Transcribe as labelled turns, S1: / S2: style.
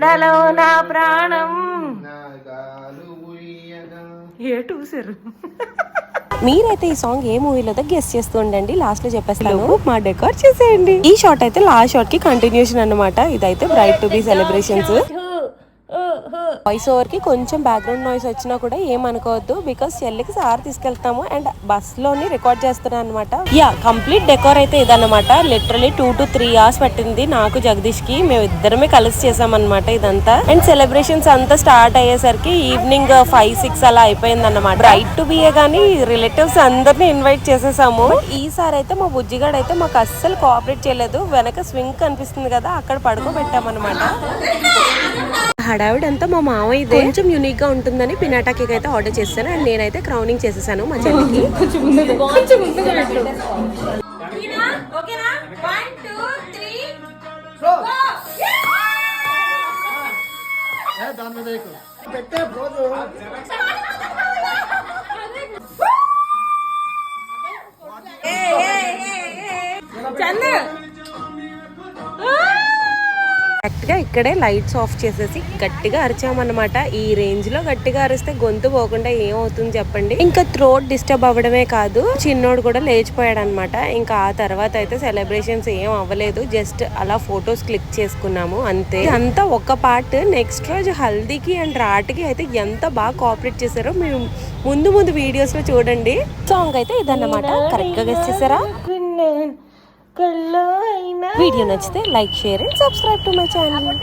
S1: ఎండలో నా ప్రాణం ఏటూసారు.
S2: మీరైతే ఈ సాంగ్ ఏ మూవీలో గెస్ చేస్తూ ఉండండి, లాస్ట్ లో చెప్పేస్తాను. మా డెకార్ చేసేయండి. ఈ షాట్ అయితే లాస్ట్ షాట్ కి కంటిన్యూషన్ అన్నమాట. ఇదైతే bright to be celebrations. Voice over కి కొంచెం బ్యాక్గ్రౌండ్ నాయిస్ వచ్చినా కూడా ఏమనుకోవద్దు, బికాస్ చెల్లికి సార్ తీసుకెళ్తాము అండ్ బస్ లోని రికార్డ్ చేస్తున్నాను అనమాట. యా, కంప్లీట్ డెకోర్ అయితే ఇదన్నమాట. లిటరలీ 2 to 3 hours పట్టింది నాకు జగదీష్ కి. మేము ఇద్దరమే కలిసి చేసామన్నమాట ఇదంతా. అండ్ సెలబ్రేషన్స్ అంతా స్టార్ట్ అయ్యేసరికి ఈవినింగ్ 5-6 అలా అయిపోయింది అన్నమాట. బ్రైట్ టు బి గానీ రిలేటివ్స్ అందరినీ ఇన్వైట్ చేసేసాము. ఈసారి అయితే మా బుజ్జిగాడు అయితే మాకు అస్సలు కోఆపరేట్ చేయలేదు. వెనక స్వింగ్ కనిపిస్తుంది కదా, అక్కడ పడుకోబెట్టామన్నమాట. హడావిడంతా మా మావయ్య కొంచెం యూనిక్ గా ఉంటుందని పినాటా కేక్ అయితే ఆర్డర్ చేశాను అండ్ నేనైతే క్రౌనింగ్ చేసేసాను మా చెల్లికి. కరెక్ట్ గా ఇక్కడే లైట్స్ ఆఫ్ చేసేసి గట్టిగా అరిచామన్నమాట. ఈ రేంజ్ లో గట్టిగా అరిస్తే గొంతు పోకుండా ఏమవుతుంది చెప్పండి. ఇంకా థ్రోట్ డిస్టర్బ్ అవ్వడమే కాదు, చిన్నోడు కూడా లేచిపోయాడు అనమాట. ఇంకా ఆ తర్వాత అయితే సెలబ్రేషన్స్ ఏం అవ్వలేదు, జస్ట్ అలా ఫొటోస్ క్లిక్ చేసుకున్నాము అంతే. అంతా ఒక పార్ట్. నెక్స్ట్ రోజు హల్దీకి అండ్ రాటికి అయితే ఎంత బాగా కోఆపరేట్ చేశారో మీరు ముందు వీడియోస్ లో చూడండి. సాంగ్ అయితే ఇదన్నమాట. కరెక్ట్ గా గెస్ చేశారా? వీడియో నచ్చితే like, share and subscribe to my channel.